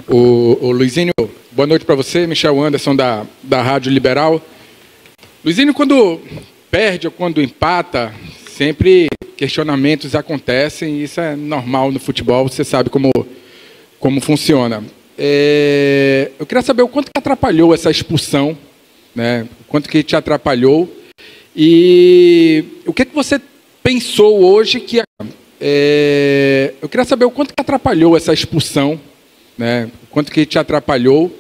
O Luizinho, boa noite para você, Michel Anderson da Rádio Liberal. Luizinho, quando perde ou quando empata, sempre questionamentos acontecem, isso é normal no futebol, você sabe como funciona. Eu queria saber o quanto que atrapalhou essa expulsão, né? O quanto que te atrapalhou e o que você pensou hoje que... eu queria saber o quanto que atrapalhou essa expulsão, né? O quanto que te atrapalhou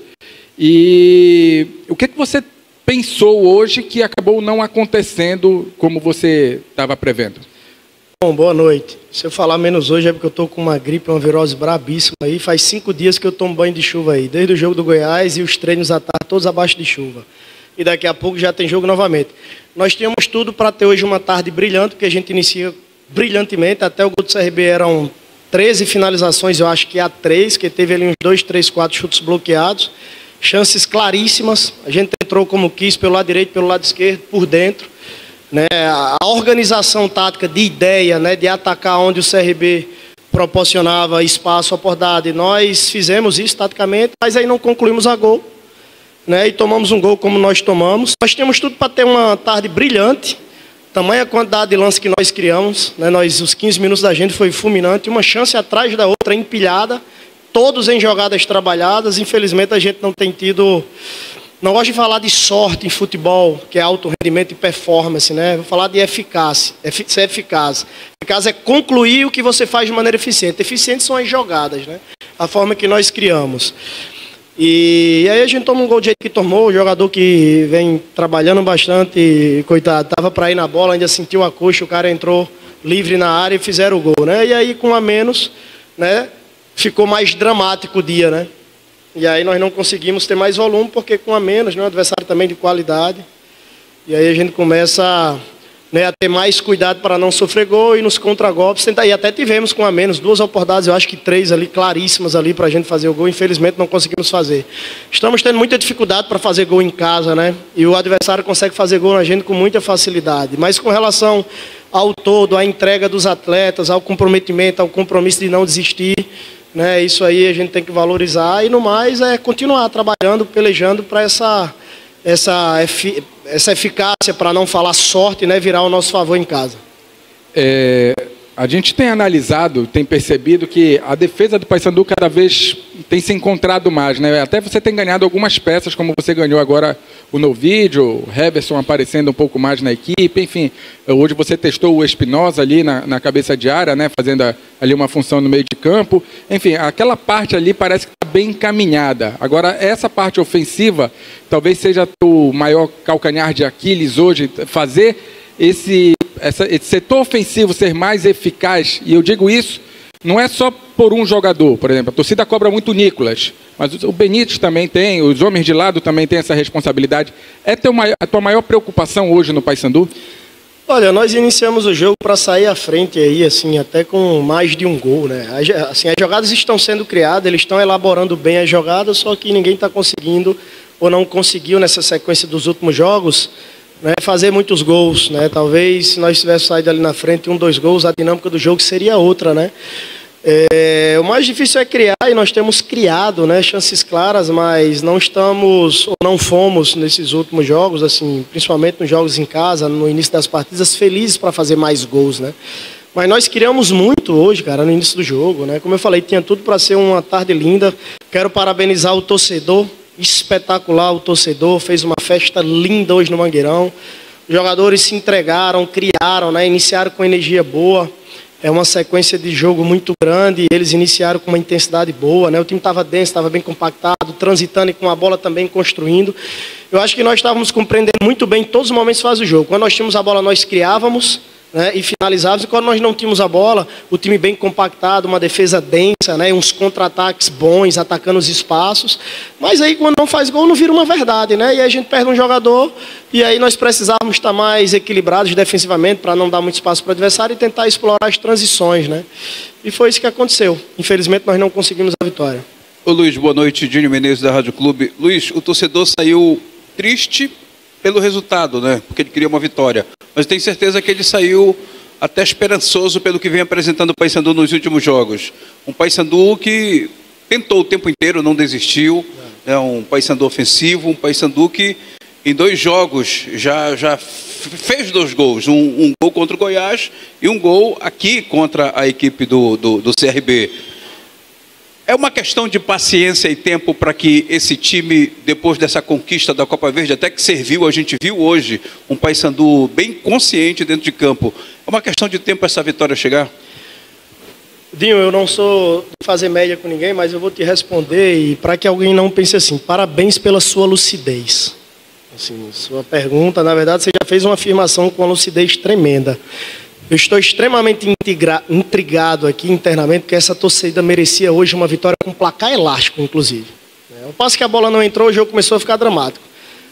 e o que você pensou hoje que acabou não acontecendo como você estava prevendo? Bom, boa noite. Se eu falar menos hoje é porque eu estou com uma gripe, uma virose brabíssima aí. Faz 5 dias que eu tomo banho de chuva aí, desde o jogo do Goiás e os treinos à tarde todos abaixo de chuva. E daqui a pouco já tem jogo novamente. Nós tínhamos tudo para ter hoje uma tarde brilhante, porque a gente inicia brilhantemente. Até o gol do CRB eram 13 finalizações, eu acho que há 3, que teve ali uns 2, 3, 4 chutes bloqueados. Chances claríssimas. A gente entrou como quis, pelo lado direito, pelo lado esquerdo, por dentro. Né? A organização tática de ideia, né, de atacar onde o CRB proporcionava espaço, oportunidade. Nós fizemos isso taticamente, mas aí não concluímos a gol. Né, e tomamos um gol como nós tomamos. Nós temos tudo para ter uma tarde brilhante. Tamanha quantidade de lances que nós criamos, né? Os 15 minutos da gente foi fulminante, uma chance atrás da outra, empilhada, todos em jogadas trabalhadas. Infelizmente a gente não tem tido... Não gosto de falar de sorte em futebol, que é alto rendimento e performance, né? Vou falar de eficácia, ser eficaz. Eficaz é concluir o que você faz de maneira eficiente. Eficientes são as jogadas, né? A forma que nós criamos. E aí a gente toma um gol do jeito que tomou, o jogador que vem trabalhando bastante, coitado, estava para ir na bola, ainda sentiu a coxa, o cara entrou livre na área e fizeram o gol, né? E aí com a menos, né, ficou mais dramático o dia, né? E aí nós não conseguimos ter mais volume, porque com a menos, né, um adversário também de qualidade. E aí a gente começa... Né, a ter mais cuidado para não sofrer gol e nos contragolpes. E até tivemos com a menos 2 oportunidades, eu acho que 3 ali, claríssimas ali para a gente fazer o gol. Infelizmente não conseguimos fazer. Estamos tendo muita dificuldade para fazer gol em casa, né? E o adversário consegue fazer gol na gente com muita facilidade. Mas com relação ao todo, à entrega dos atletas, ao comprometimento, ao compromisso de não desistir, né? Isso aí a gente tem que valorizar. E no mais é continuar trabalhando, pelejando para essa eficácia, para não falar sorte, né, virar ao nosso favor em casa. A gente tem analisado, tem percebido que a defesa do Paysandu cada vez tem se encontrado mais, né? Até você tem ganhado algumas peças, como você ganhou agora o Novídeo, o Heverson aparecendo um pouco mais na equipe, enfim. Hoje você testou o Espinosa ali na cabeça de área, né? Fazendo ali uma função no meio de campo. Enfim, aquela parte ali parece que está bem encaminhada. Agora, essa parte ofensiva talvez seja o maior calcanhar de Aquiles hoje, fazer esse setor ofensivo ser mais eficaz. E eu digo isso, não é só por um jogador, por exemplo. A torcida cobra muito o Nicolas, mas o Benítez também tem, os homens de lado também têm essa responsabilidade. É a tua maior preocupação hoje no Paysandu? Olha, nós iniciamos o jogo para sair à frente aí, assim, até com mais de um gol, né? Assim, as jogadas estão sendo criadas, eles estão elaborando bem as jogadas, só que ninguém está conseguindo, ou não conseguiu nessa sequência dos últimos jogos, né, fazer muitos gols, né? Talvez se nós tivéssemos saído ali na frente 1, 2 gols, a dinâmica do jogo seria outra, né? O mais difícil é criar, e nós temos criado, né, chances claras, mas não estamos, ou não fomos nesses últimos jogos, assim, principalmente nos jogos em casa, no início das partidas, felizes para fazer mais gols, né? Mas nós criamos muito hoje, cara, no início do jogo, né? Como eu falei, tinha tudo para ser uma tarde linda. Quero parabenizar o torcedor, espetacular o torcedor, fez uma festa linda hoje no Mangueirão. Os jogadores se entregaram, criaram, né? Iniciaram com energia boa. É uma sequência de jogo muito grande, eles iniciaram com uma intensidade boa, né? O time estava denso, estava bem compactado, transitando e com a bola também construindo. Eu acho que nós estávamos compreendendo muito bem todos os momentos que faz o jogo. Quando nós tínhamos a bola, nós criávamos, né, e finalizávamos. E quando nós não tínhamos a bola, o time bem compactado, uma defesa densa, né, uns contra-ataques bons, atacando os espaços. Mas aí quando não faz gol, não vira uma verdade, né? E aí a gente perde um jogador, e aí nós precisávamos estar mais equilibrados defensivamente para não dar muito espaço para o adversário e tentar explorar as transições, né? E foi isso que aconteceu. Infelizmente nós não conseguimos a vitória. Ô Luiz, boa noite, Dínio Menezes da Rádio Clube. Luiz, o torcedor saiu triste pelo resultado, né? Porque ele queria uma vitória. Mas tenho certeza que ele saiu até esperançoso pelo que vem apresentando o Paysandu nos últimos jogos. Um Paysandu que tentou o tempo inteiro, não desistiu. É um Paysandu ofensivo, um Paysandu que em 2 jogos já fez 2 gols. Um gol contra o Goiás e um gol aqui contra a equipe do CRB. É uma questão de paciência e tempo para que esse time, depois dessa conquista da Copa Verde, até que serviu, a gente viu hoje um Paysandu bem consciente dentro de campo. É uma questão de tempo essa vitória chegar? Dinho, eu não sou de fazer média com ninguém, mas eu vou te responder e para que alguém não pense assim, parabéns pela sua lucidez. Assim, sua pergunta, na verdade, você já fez uma afirmação com uma lucidez tremenda. Eu estou extremamente intrigado aqui internamente, porque essa torcida merecia hoje uma vitória com placar elástico, inclusive. Ao passo que a bola não entrou, o jogo começou a ficar dramático.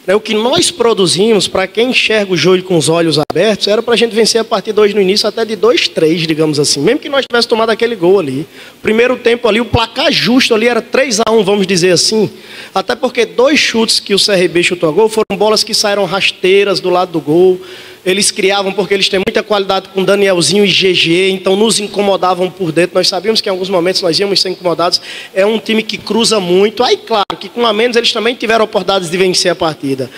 O que nós produzimos, para quem enxerga o jogo com os olhos abertos, era para a gente vencer a partida hoje no início até de 2-3, digamos assim. Mesmo que nós tivéssemos tomado aquele gol ali. Primeiro tempo ali, o placar justo ali era 3-1, vamos dizer assim. Até porque 2 chutes que o CRB chutou a gol foram bolas que saíram rasteiras do lado do gol. Eles criavam porque eles têm muita qualidade com Danielzinho e GG, então nos incomodavam por dentro. Nós sabíamos que em alguns momentos nós íamos ser incomodados. É um time que cruza muito. Aí, claro, que com a menos eles também tiveram oportunidades de vencer a partida.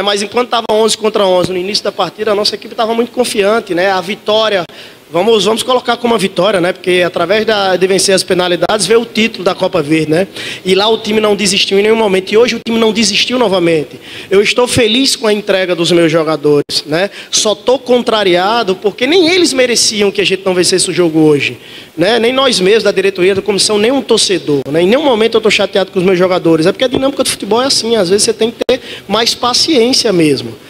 Mas enquanto estava 11 contra 11 no início da partida, a nossa equipe estava muito confiante. A vitória... Vamos colocar como uma vitória, porque através de vencer as penalidades veio o título da Copa Verde, E lá o time não desistiu em nenhum momento, e hoje o time não desistiu novamente. Eu estou feliz com a entrega dos meus jogadores, Só estou contrariado porque nem eles mereciam que a gente não vencesse o jogo hoje, Nem nós mesmos da diretoria, da comissão, nem um torcedor, Em nenhum momento eu estou chateado com os meus jogadores, é porque a dinâmica do futebol é assim, às vezes você tem que ter mais paciência mesmo.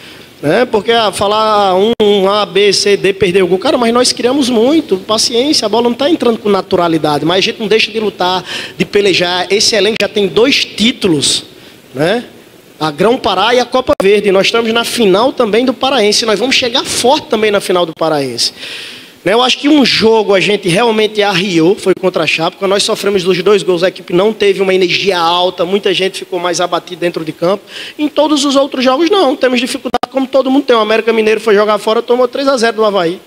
Porque falar um A, B, C, D, perder o gol. Cara, mas nós criamos muito, paciência, a bola não está entrando com naturalidade, mas a gente não deixa de lutar, de pelejar. Esse elenco já tem 2 títulos, A Grão-Pará e a Copa Verde. Nós estamos na final também do Paraense, nós vamos chegar forte também na final do Paraense. Eu acho que um jogo a gente realmente arriou, foi contra a Chape, quando nós sofremos dos 2 gols, a equipe não teve uma energia alta, muita gente ficou mais abatida dentro de campo. Em todos os outros jogos não, temos dificuldade como todo mundo tem. O América Mineiro foi jogar fora, tomou 3-0 do Avaí.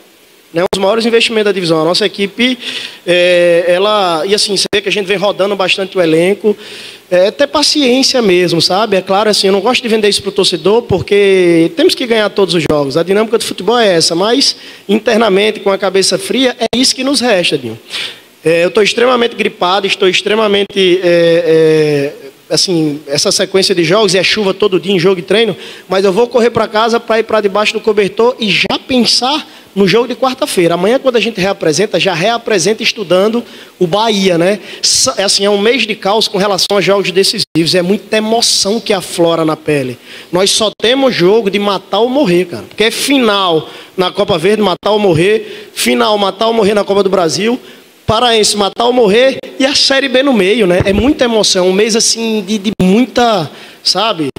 Um dos maiores investimentos da divisão. A nossa equipe, e assim, você vê que a gente vem rodando bastante o elenco. Ter paciência mesmo, sabe? É claro, assim, eu não gosto de vender isso para o torcedor, porque temos que ganhar todos os jogos. A dinâmica do futebol é essa, mas internamente, com a cabeça fria, é isso que nos resta, Dinho. Eu estou extremamente gripado, estou extremamente... assim, essa sequência de jogos, e a chuva todo dia em jogo e treino, mas eu vou correr para casa para ir para debaixo do cobertor e já pensar no jogo de quarta-feira. Amanhã, quando a gente reapresenta, já reapresenta estudando o Bahia, Assim, é um mês de caos com relação a jogos decisivos. É muita emoção que aflora na pele. Nós só temos jogo de matar ou morrer, cara. Porque é final na Copa Verde, matar ou morrer. Final, matar ou morrer na Copa do Brasil. Paraense, matar ou morrer. E a Série B no meio, É muita emoção. Um mês, assim, de muita, sabe?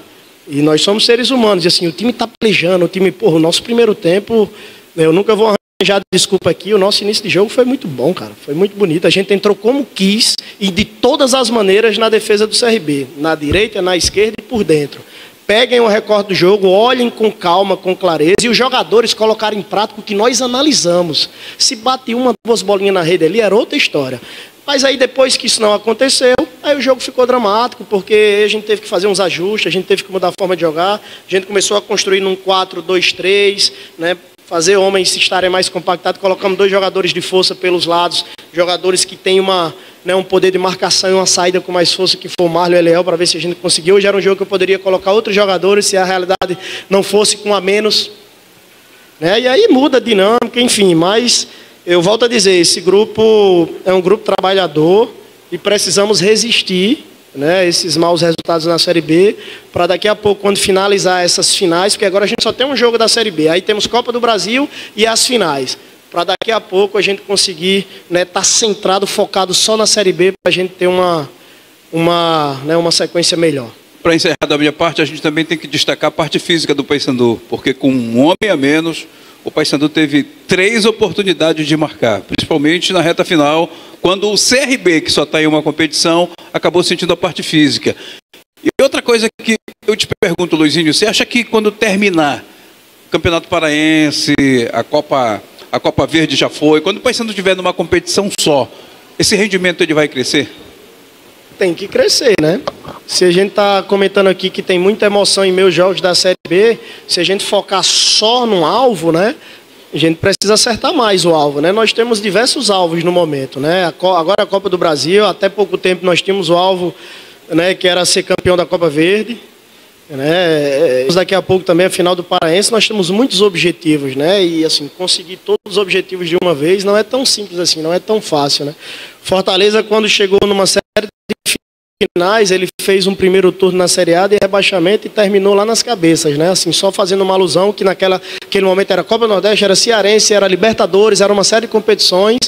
E nós somos seres humanos. E, assim, o time tá pelejando. O time, o nosso primeiro tempo... Eu nunca vou arranjar desculpa aqui. O nosso início de jogo foi muito bom, cara. Foi muito bonito. A gente entrou como quis e de todas as maneiras na defesa do CRB. Na direita, na esquerda e por dentro. Peguem o recorte do jogo, olhem com calma, com clareza. E os jogadores colocarem em prática o que nós analisamos. Se bate 1, 2 bolinhas na rede ali, era outra história. Mas aí depois que isso não aconteceu, aí o jogo ficou dramático, porque a gente teve que fazer uns ajustes, a gente teve que mudar a forma de jogar. A gente começou a construir num 4-2-3, fazer homens estarem mais compactados. Colocamos 2 jogadores de força pelos lados, jogadores que têm um poder de marcação e uma saída com mais força, que foi o Marlon e o Eliel, para ver se a gente conseguiu. Hoje era um jogo que eu poderia colocar outros jogadores, se a realidade não fosse com a menos. E aí muda a dinâmica, enfim, mas eu volto a dizer, esse grupo é um grupo trabalhador e precisamos resistir, esses maus resultados na Série B, para daqui a pouco, quando finalizar essas finais, porque agora a gente só tem um jogo da Série B, aí temos Copa do Brasil e as finais, para daqui a pouco a gente conseguir estar centrado, focado só na Série B, para a gente ter uma sequência melhor. Para encerrar da minha parte, a gente também tem que destacar a parte física do Paysandu, porque com um homem a menos, o Paysandu teve 3 oportunidades de marcar, principalmente na reta final, quando o CRB, que só está em uma competição, acabou sentindo a parte física. E outra coisa que eu te pergunto, Luizinho, você acha que quando terminar o Campeonato Paraense, a Copa Verde já foi, quando o Paysandu estiver numa competição só, esse rendimento ele vai crescer? tem que crescer, né? Se a gente está comentando aqui que tem muita emoção em meus jogos da Série B, se a gente focar só no alvo, né? A gente precisa acertar mais o alvo, né? Nós temos diversos alvos no momento, né? Agora a Copa do Brasil, até pouco tempo nós tínhamos o alvo, né, que era ser campeão da Copa Verde, né? Daqui a pouco também a final do Paraense, nós temos muitos objetivos, né? E assim, conseguir todos os objetivos de uma vez não é tão simples assim, não é tão fácil, né? Fortaleza, quando chegou numa série de finais, ele fez um primeiro turno na Série A de rebaixamento e terminou lá nas cabeças, né? Assim, só fazendo uma alusão que naquele momento era Copa do Nordeste, era Cearense, era Libertadores, era uma série de competições.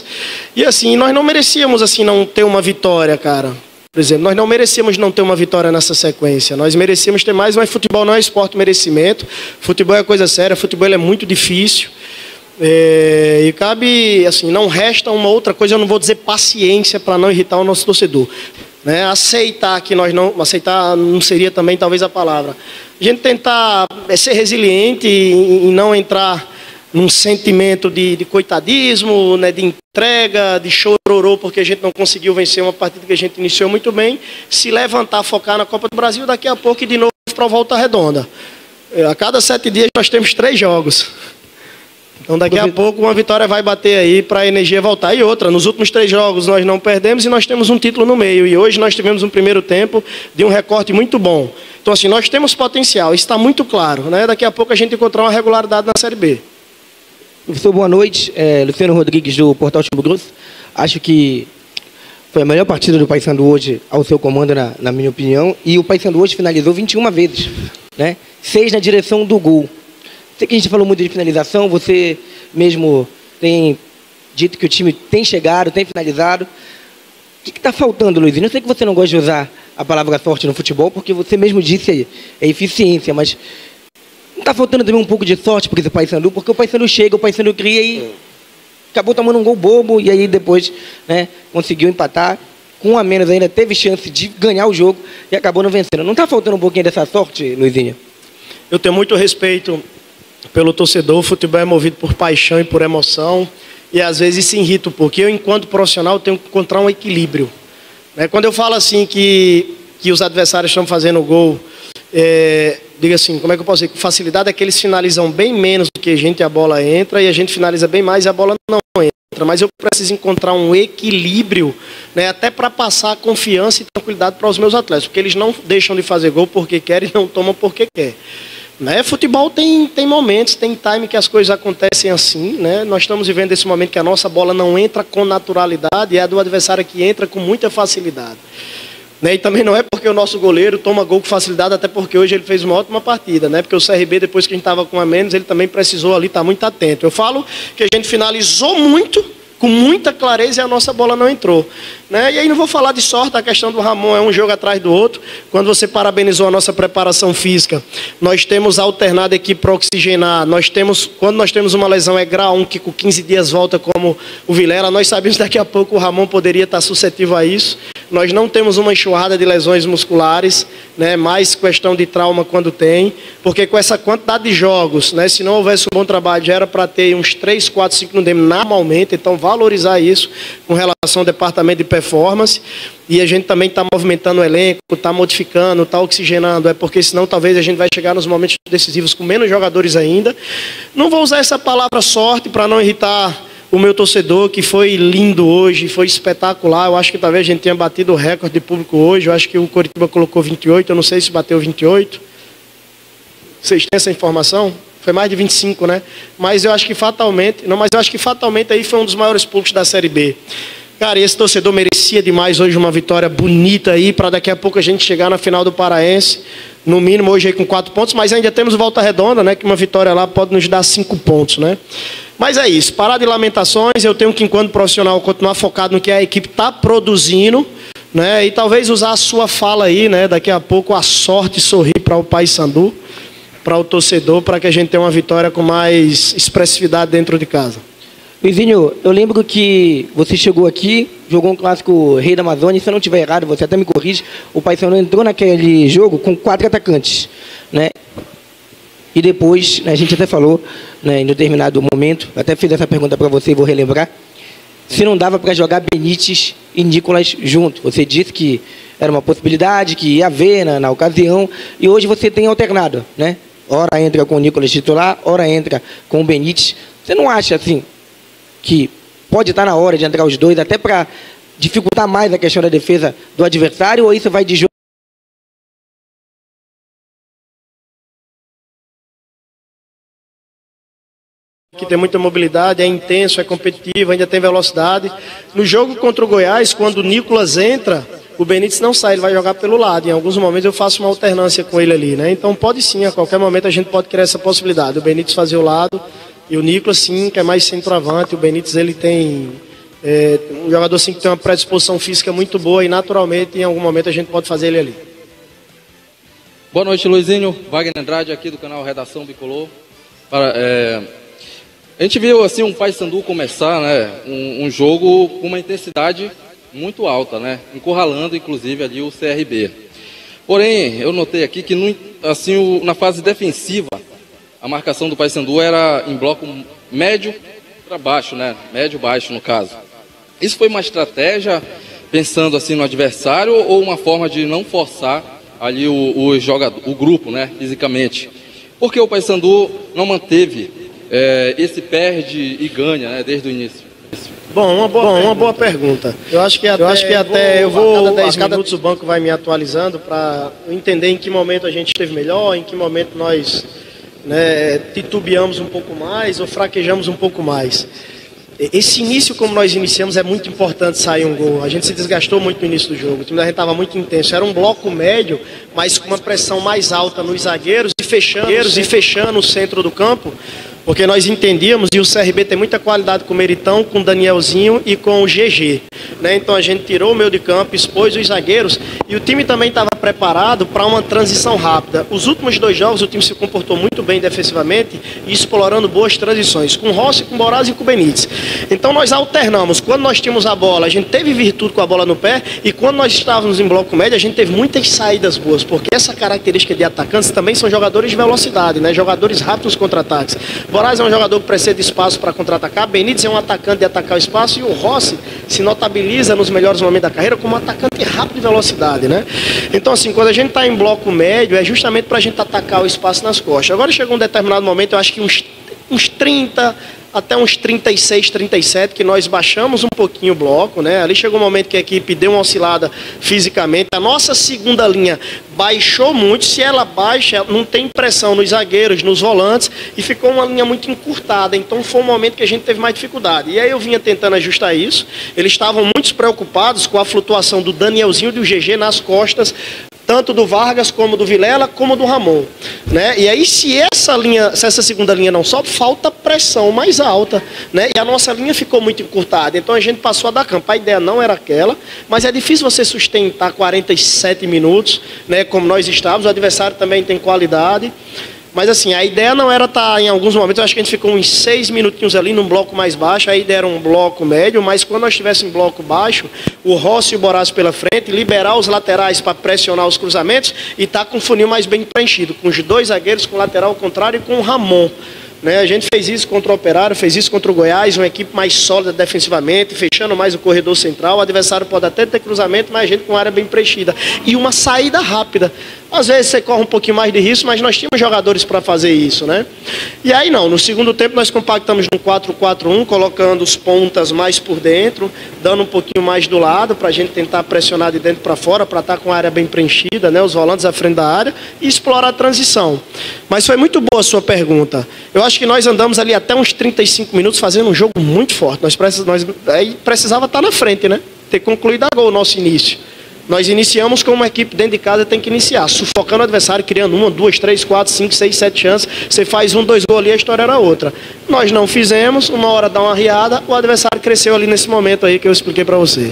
E assim, nós não merecíamos assim não ter uma vitória, cara. Por exemplo, nós não merecíamos não ter uma vitória nessa sequência. Nós merecíamos ter mais, mas futebol não é esporte merecimento. Futebol é coisa séria, futebol é muito difícil. E cabe, assim, não resta uma outra coisa, eu não vou dizer paciência para não irritar o nosso torcedor. Né? Aceitar que nós não... Aceitar não seria também talvez a palavra. A gente tentar ser resiliente e não entrar num sentimento de coitadismo, né, de entrega, de chororô, porque a gente não conseguiu vencer uma partida que a gente iniciou muito bem, se levantar, focar na Copa do Brasil, daqui a pouco e de novo para a Volta Redonda. A cada 7 dias nós temos 3 jogos. Então daqui a pouco uma vitória vai bater aí para a energia voltar. E outra, nos últimos 3 jogos nós não perdemos e nós temos um título no meio. E hoje nós tivemos um primeiro tempo de um recorte muito bom. Então assim, nós temos potencial, isso está muito claro, né? Daqui a pouco a gente encontrar uma regularidade na Série B. Professor, boa noite. Luciano Rodrigues, do Portal Timbu Grosso. Acho que foi a melhor partida do Paysandu hoje ao seu comando, na minha opinião. E o Paysandu hoje finalizou 21 vezes, né? 6 na direção do gol. Sei que a gente falou muito de finalização, você mesmo tem dito que o time tem chegado, tem finalizado. O que está faltando, Luizinho? Eu sei que você não gosta de usar a palavra sorte no futebol, porque você mesmo disse aí, é eficiência, mas... Está faltando também um pouco de sorte para esse Paysandu, porque o Paysandu chega, o Paysandu cria e acabou tomando um gol bobo e aí depois, né, conseguiu empatar. Com 1 a menos ainda teve chance de ganhar o jogo e acabou não vencendo. Não está faltando um pouquinho dessa sorte, Luizinho? Eu tenho muito respeito pelo torcedor. O futebol é movido por paixão e por emoção e às vezes se irrita um pouco. Eu, enquanto profissional, tenho que encontrar um equilíbrio. Quando eu falo assim que os adversários estão fazendo gol... diga assim, como é que eu posso dizer? Com facilidade é que eles finalizam bem menos do que a gente, a bola entra, e a gente finaliza bem mais e a bola não entra. Mas eu preciso encontrar um equilíbrio, né, até para passar confiança e tranquilidade para os meus atletas, porque eles não deixam de fazer gol porque querem e não tomam porque quer. Né? Futebol tem momentos, tem time que as coisas acontecem assim, né? Nós estamos vivendo esse momento que a nossa bola não entra com naturalidade e é a do adversário que entra com muita facilidade. E também não é porque o nosso goleiro toma gol com facilidade, até porque hoje ele fez uma ótima partida, né? Porque o CRB, depois que a gente estava com 1 a menos, ele também precisou ali estar muito atento. Eu falo que a gente finalizou muito, com muita clareza, e a nossa bola não entrou. Né? E aí não vou falar de sorte, a questão do Ramon é um jogo atrás do outro. Quando você parabenizou a nossa preparação física, nós temos alternado equipe para oxigenar. Quando nós temos uma lesão é grau 1, que com 15 dias volta como o Vilela, nós sabemos que daqui a pouco o Ramon poderia estar suscetível a isso. Nós não temos uma enxurrada de lesões musculares, né? Mais questão de trauma quando tem, porque com essa quantidade de jogos, né? Se não houvesse um bom trabalho, já era para ter uns 3, 4, 5 no DM normalmente, então valorizar isso com relação ao departamento de performance. E a gente também está movimentando o elenco, está modificando, está oxigenando, porque senão talvez a gente vai chegar nos momentos decisivos com menos jogadores ainda. Não vou usar essa palavra sorte para não irritar o meu torcedor, que foi lindo hoje, foi espetacular. Eu acho que talvez a gente tenha batido o recorde de público hoje. Eu acho que o Coritiba colocou 28, eu não sei se bateu 28. Vocês têm essa informação? Foi mais de 25, né? Mas eu acho que fatalmente aí foi um dos maiores públicos da Série B. Cara, esse torcedor merecia demais hoje uma vitória bonita aí, para daqui a pouco a gente chegar na final do Paraense. No mínimo hoje aí com 4 pontos, mas ainda temos Volta Redonda, né? Que uma vitória lá pode nos dar 5 pontos, né? Mas é isso, parar de lamentações, eu tenho que, enquanto profissional, continuar focado no que a equipe está produzindo, né? E talvez usar a sua fala aí, né? Daqui a pouco a sorte sorrir para o Paysandu, para o torcedor, para que a gente tenha uma vitória com mais expressividade dentro de casa. Luizinho, eu lembro que você chegou aqui, jogou um clássico Rei da Amazônia, se eu não estiver errado, você até me corrige, o Paysandu entrou naquele jogo com 4 atacantes, né? E depois, né, a gente até falou, né, em determinado momento, até fiz essa pergunta para você e vou relembrar, se não dava para jogar Benítez e Nicolas junto. Você disse que era uma possibilidade, que ia haver na ocasião, e hoje você tem alternado, né? Ora entra com o Nicolas titular, ora entra com o Benítez. Você não acha, assim, que pode estar na hora de entrar os dois, até para dificultar mais a questão da defesa do adversário, ou isso vai de jogo? Que tem muita mobilidade, é intenso, é competitivo, ainda tem velocidade. No jogo contra o Goiás, quando o Nicolas entra, o Benítez não sai, ele vai jogar pelo lado. Em alguns momentos eu faço uma alternância com ele ali, né? Então pode sim, a qualquer momento a gente pode criar essa possibilidade. O Benítez fazer o lado e o Nicolas sim, que é mais centroavante. O Benítez ele tem um jogador assim que tem uma predisposição física muito boa e naturalmente em algum momento a gente pode fazer ele ali. Boa noite, Luizinho. Wagner Andrade aqui do canal Redação Bicolor. A gente viu assim um Paysandu começar, né, um jogo com uma intensidade muito alta, né, encurralando inclusive ali o CRB. Porém, eu notei aqui que na fase defensiva a marcação do Paysandu era em bloco médio para baixo, né, médio-baixo no caso. Isso foi uma estratégia pensando assim no adversário ou uma forma de não forçar ali o grupo, né, fisicamente? Porque o Paysandu não manteve esse perde e ganha, né, desde o início? Bom, uma boa pergunta. Eu acho que até eu vou a cada 10 minutos o banco vai me atualizando para entender em que momento a gente esteve melhor, em que momento nós, né, titubeamos um pouco mais ou fraquejamos um pouco mais. Esse início, como nós iniciamos, é muito importante sair um gol. A gente se desgastou muito no início do jogo. O time da gente estava muito intenso. Era um bloco médio, mas com uma pressão mais alta nos zagueiros e fechando o centro do campo. Porque nós entendíamos, e o CRB tem muita qualidade com o Meritão, com o Danielzinho e com o GG. Né? Então a gente tirou o meio de campo, expôs os zagueiros e o time também estava preparado para uma transição rápida. Os últimos 2 jogos o time se comportou muito bem defensivamente e explorando boas transições, com o Rossi, com o Boraz e com o Benítez. Então nós alternamos. Quando nós tínhamos a bola, a gente teve virtude com a bola no pé, e quando nós estávamos em bloco médio, a gente teve muitas saídas boas, porque essa característica de atacantes também são jogadores de velocidade, né? Jogadores rápidos contra-ataques. Boraz é um jogador que precisa de espaço para contra-atacar, Benítez é um atacante de atacar o espaço, e o Rossi se notabiliza nos melhores momentos da carreira como um atacante rápido de velocidade, né? Então assim, quando a gente está em bloco médio, é justamente para a gente atacar o espaço nas costas. Agora chegou um determinado momento, eu acho que uns 30 até uns 36, 37, que nós baixamos um pouquinho o bloco, né? Ali chegou um momento que a equipe deu uma oscilada fisicamente. A nossa segunda linha baixou muito. Se ela baixa, não tem pressão nos zagueiros, nos volantes, e ficou uma linha muito encurtada. Então foi um momento que a gente teve mais dificuldade. E aí eu vinha tentando ajustar isso. Eles estavam muito preocupados com a flutuação do Danielzinho e do GG nas costas, tanto do Vargas, como do Vilela, como do Ramon, né? E aí se essa segunda linha não sobe, falta pressão mais alta, né? E a nossa linha ficou muito encurtada, então a gente passou a dar campo. A ideia não era aquela, mas é difícil você sustentar 47 minutos, né? Como nós estávamos, o adversário também tem qualidade. Mas assim, a ideia não era estar em alguns momentos, eu acho que a gente ficou uns 6 minutinhos ali num bloco mais baixo, a ideia era um bloco médio, mas quando nós estivéssemos em bloco baixo, o Rossi e o Boraz pela frente, liberar os laterais para pressionar os cruzamentos e estar com o funil mais bem preenchido, com os 2 zagueiros, com o lateral ao contrário e com o Ramon. Né? A gente fez isso contra o Operário, fez isso contra o Goiás, uma equipe mais sólida defensivamente, fechando mais o corredor central. O adversário pode até ter cruzamento, mas a gente com a área bem preenchida. E uma saída rápida. Às vezes você corre um pouquinho mais de risco, mas nós tínhamos jogadores para fazer isso, né? E aí não, no segundo tempo nós compactamos no 4-4-1, colocando os pontas mais por dentro, dando um pouquinho mais do lado, para a gente tentar pressionar de dentro para fora, para estar com a área bem preenchida, né? Os volantes à frente da área, e explorar a transição. Mas foi muito boa a sua pergunta. Eu acho que nós andamos ali até uns 35 minutos fazendo um jogo muito forte. Nós precisava estar na frente, né? Ter concluído a gol o nosso início. Nós iniciamos como uma equipe dentro de casa tem que iniciar, sufocando o adversário, criando 1, 2, 3, 4, 5, 6, 7 chances. Você faz 1, 2 gols ali, a história era outra. Nós não fizemos, uma hora dá uma riada, o adversário cresceu ali nesse momento aí que eu expliquei para você.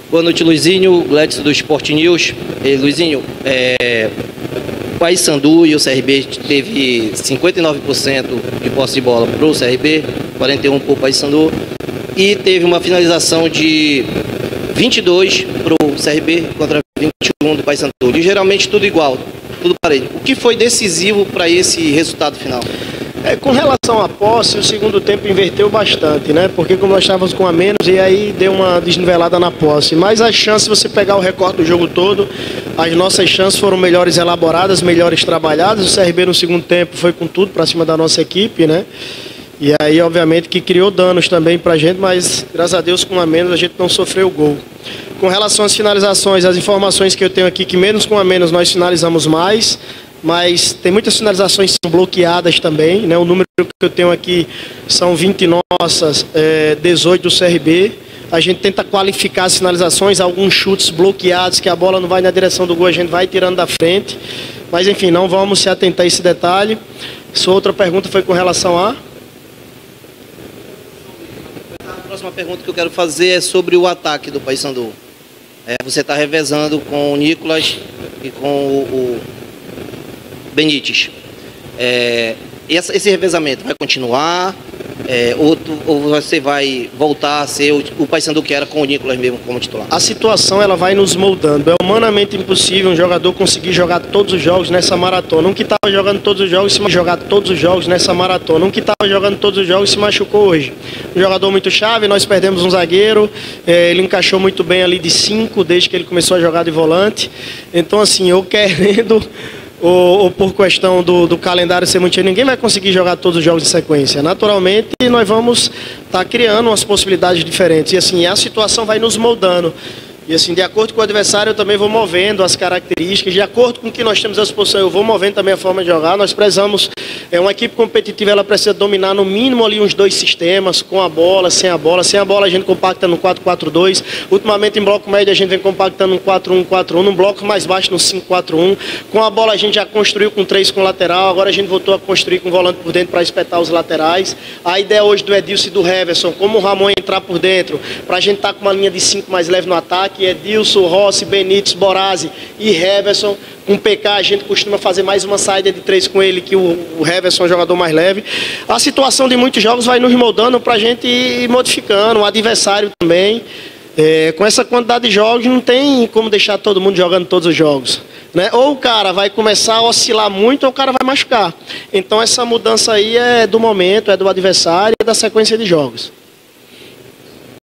Boa noite, Luizinho, Gladys do Sport News. Luizinho, o Paysandu e o CRB teve 59% de posse de bola para o CRB, 41% para o Paysandu, e teve uma finalização de 22 para o CRB contra 21 do Paysandu. E geralmente tudo igual, tudo parelho. O que foi decisivo para esse resultado final? Com relação à posse, o segundo tempo inverteu bastante, né? Porque como nós estávamos com a menos, e aí deu uma desnivelada na posse. Mas as chances, se você pegar o recorte do jogo todo, as nossas chances foram melhores elaboradas, melhores trabalhadas. O CRB no segundo tempo foi com tudo para cima da nossa equipe, né? E aí, obviamente, que criou danos também pra gente, mas graças a Deus com a menos a gente não sofreu gol. Com relação às finalizações, as informações que eu tenho aqui, que menos com a menos nós finalizamos mais, mas tem muitas finalizações que são bloqueadas também, né? O número que eu tenho aqui são 20 nossas, 18 do CRB. A gente tenta qualificar as finalizações, alguns chutes bloqueados, que a bola não vai na direção do gol, a gente vai tirando da frente. Mas enfim, não vamos se atentar a esse detalhe. Sua outra pergunta foi com relação a... A próxima pergunta que eu quero fazer é sobre o ataque do Paysandu. Você está revezando com o Nicolas e com o Benítez. Esse revezamento vai continuar? Ou você vai voltar a ser o Paysandu que era com o Nicolas mesmo como titular? A situação ela vai nos moldando. É humanamente impossível um jogador conseguir jogar todos os jogos nessa maratona. Um que estava jogando todos os jogos nessa maratona. Um que estava jogando todos os jogos se machucou hoje. Um jogador muito chave, nós perdemos um zagueiro. Ele encaixou muito bem ali de 5 desde que ele começou a jogar de volante. Então assim, eu querendo... Ou por questão do calendário ser muito cheio, ninguém vai conseguir jogar todos os jogos em sequência. Naturalmente, nós vamos estar criando umas possibilidades diferentes. E assim, a situação vai nos moldando. E assim, de acordo com o adversário, eu também vou movendo as características. De acordo com o que nós temos à disposição, eu vou movendo também a forma de jogar. Nós precisamos, uma equipe competitiva, ela precisa dominar no mínimo ali uns 2 sistemas, com a bola, sem a bola. Sem a bola a gente compacta no 4-4-2. Ultimamente em bloco médio a gente vem compactando no 4-1-4-1, num bloco mais baixo no 5-4-1. Com a bola a gente já construiu com 3 com lateral, agora a gente voltou a construir com volante por dentro para espetar os laterais. A ideia hoje do Edilson e do Heverson, como o Ramon entrar por dentro, para a gente estar com uma linha de 5 mais leve no ataque, Edilson, Rossi, Benítez, Borazzi e Heverson. Com o PK a gente costuma fazer mais uma saída de 3 com ele, que o Heverson é um jogador mais leve. A situação de muitos jogos vai nos moldando para a gente ir modificando, o adversário também. Com essa quantidade de jogos não tem como deixar todo mundo jogando todos os jogos, né? Ou o cara vai começar a oscilar muito ou o cara vai machucar. Então essa mudança aí é do momento, é do adversário e da sequência de jogos.